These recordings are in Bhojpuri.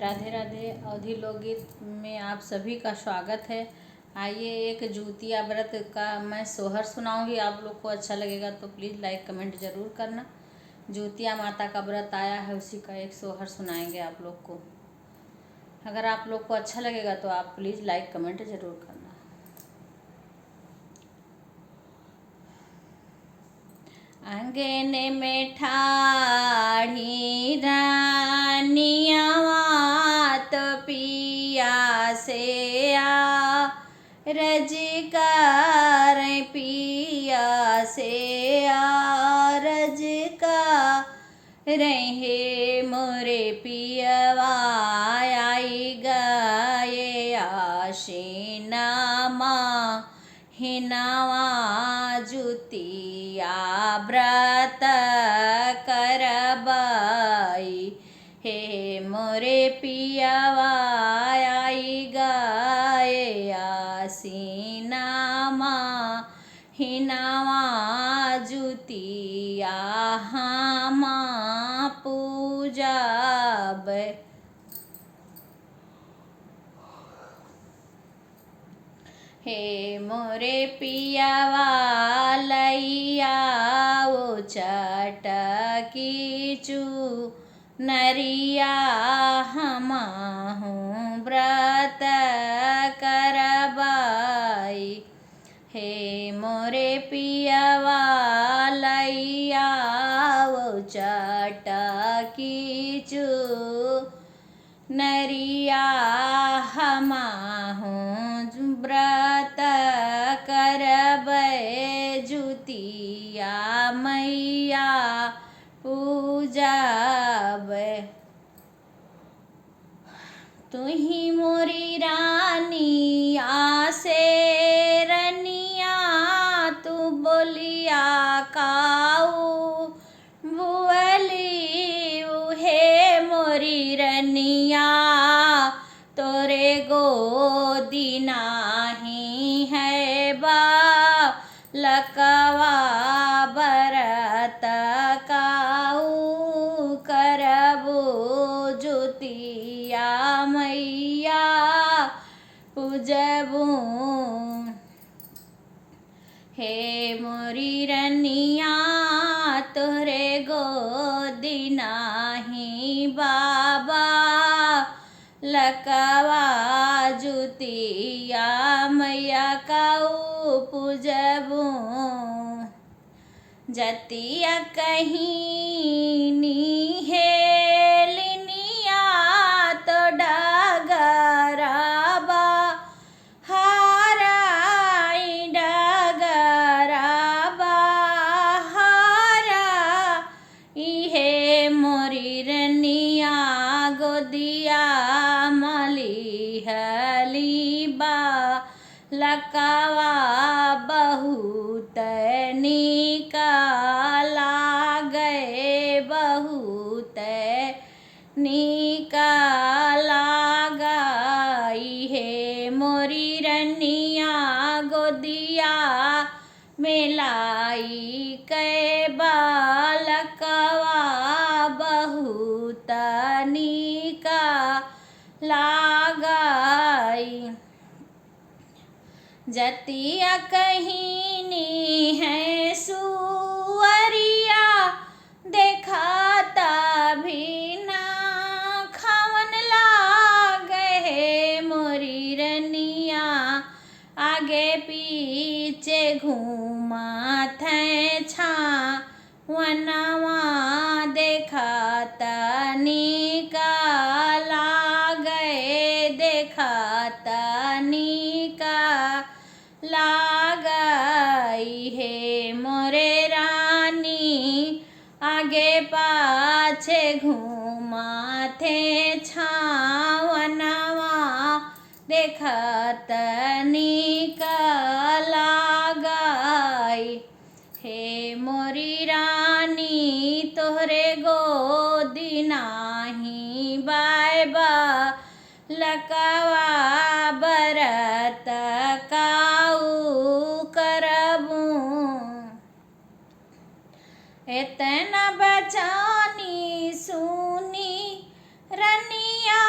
राधे राधे। अवधि लोकगीत में आप सभी का स्वागत है। आइए एक जुतिया व्रत का मैं सोहर सुनाऊंगी। आप लोग को अच्छा लगेगा तो प्लीज़ लाइक कमेंट ज़रूर करना। जुतिया माता का व्रत आया है, उसी का एक सोहर सुनाएंगे आप लोग को। अगर आप लोग को अच्छा लगेगा तो आप प्लीज़ लाइक कमेंट ज़रूर करना। अंगने में ठाढ़ी रानिया तो पिया से आ रजकार पिया से आ रजकार रहे मोरे पियवा आई गए आशीना माँ हिनावा जुतिया व्रत करबाई हे मोरे पियवा आई गए आसीना माँ हिनावा जुतिया हामा पूजाब हे मोरे पियावा लैया वो चटकी चू नरिया हमाहू व्रत करबाई हे मोरे पियावा लैया वो चटकी चू नरिया हमाहू व्रत करबै जुतिया मैया पूजाब तुही मोरी रानी आसे रनिया तू बोलिया काऊ बुअली उहे मोरी रनिया तोरे गोदी नाही है बा लकवा बरत काऊ करबो जुतिया मैया पूजबू हे मोरी रनिया तोरे गोदी नाही बाबा लकवा जुतिया मैया काऊ पूजबू जतिया कहीं नी है लिनिया तो डगराबा हाराई डगराबा हारा इहे मोरी रनिया गोदिया मली हलीबा लकवा बहुत निका लागे बहुत निका लगाई हे मोरी रनिया गोदिया मिलाई के बालकवा बहुत निका लगाई जतिया कहीनी है सुअरिया देखाता भी ना खावन लागे मोरी रनिया आगे पीछे घूमा थे छा वनवा देखाता निका लागे देखाता निका लगाई हे मोरे रानी आगे पाछे घूमा थे छावनवा देखत निका लगाई हे मोरी रानी तोहरे गोदी नाही बायबा लकवा बरत काऊ करबू इतना बचानी सुनी रनिया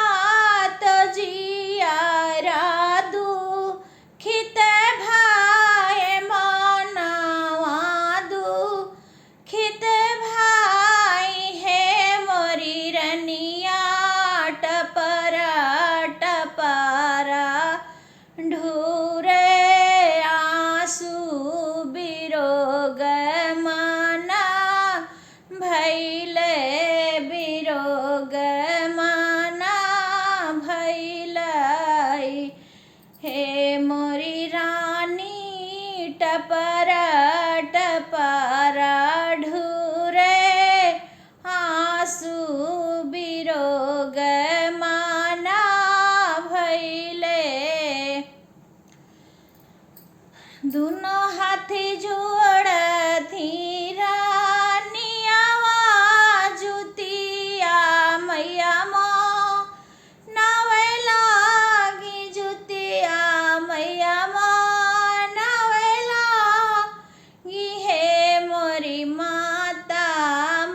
दोनों हाथ जोड़ती रानियावा जुतिया मैया माँ नवे लागी जुतिया मैया माँ नवे लागी हे मोरी माता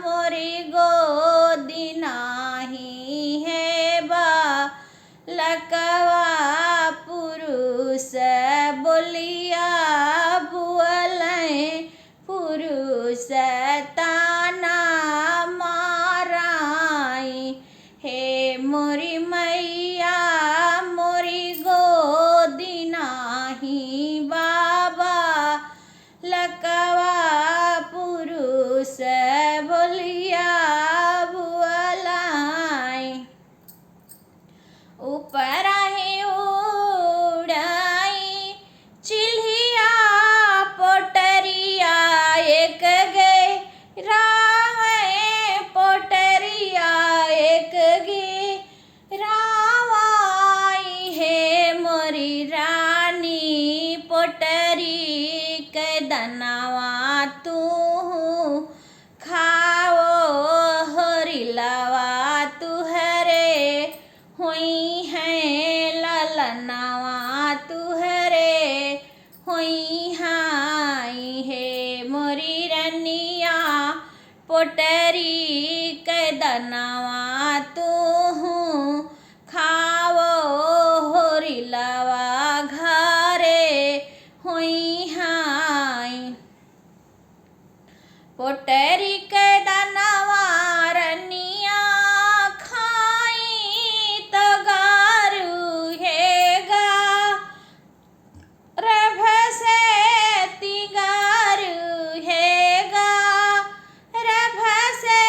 मोरी गोदी नाही है बा लकवा पुरुष बोलिया बुअलें पुरुष ताना माराई हे मोरी मैया मोरी गोदी नाही बाबा लकवा पुरुष बोलिया बुअलाई ऊपर आहे उड़ाई चिल्हिया पोटरिया एक गे रावे पोटरिया एक गे रावाई हे मोरी रानी पोटरी के दनावा तू खाओ हरिलावा तुहरे हुई है ललनावा तुहरे हुई हाई हे मोरी रनिया पोटरी के दनावा तू खाओ होरिलावा घरे हुई हाई पोटरी के दनावा रनिया खाई तो गारू हेगा रभ से तिगारू हेगा रभ से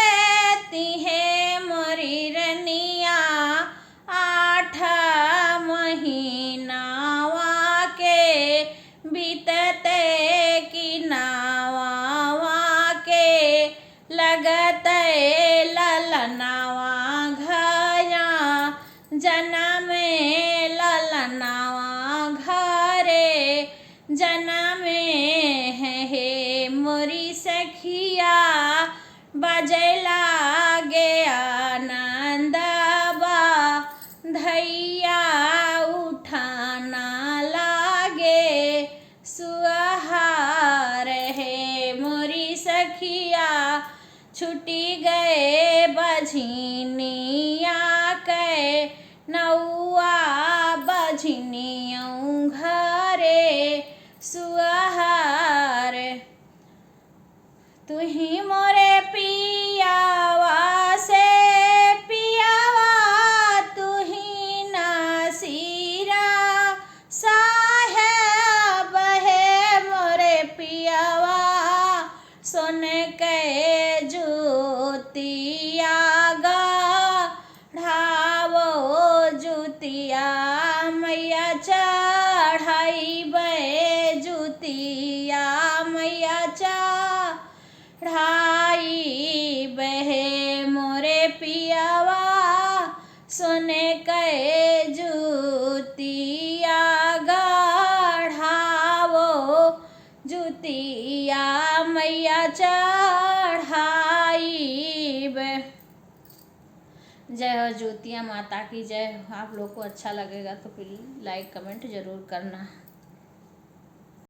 तिहे मोरी रनिया 8 महीनावा के बीतते की नावा के लगते ललनावा घया जनमे ललनावा घरे जनमे हे मोरी सखिया बजला गया नंदबा धैया उठाना लागे सुहार हे मोरी सखिया छुटी गए बझिनिया के नौआ बझिनियों घरे सुहार तुही मोरे पियावा से पियावा तुही नासीरा साहेब है मोरे पियावा सुन के जुतिया गा ढावो जुतिया मैया चढ़ाई बे जुतिया मैया चढ़ाई बहे मोरे पियावा सुन के जुतिया गढ़ावो जुतिया मैया चढ़ाई बे। जय हो जुतिया माता की जय। आप लोग को अच्छा लगेगा तो प्लीज़ लाइक कमेंट ज़रूर करना।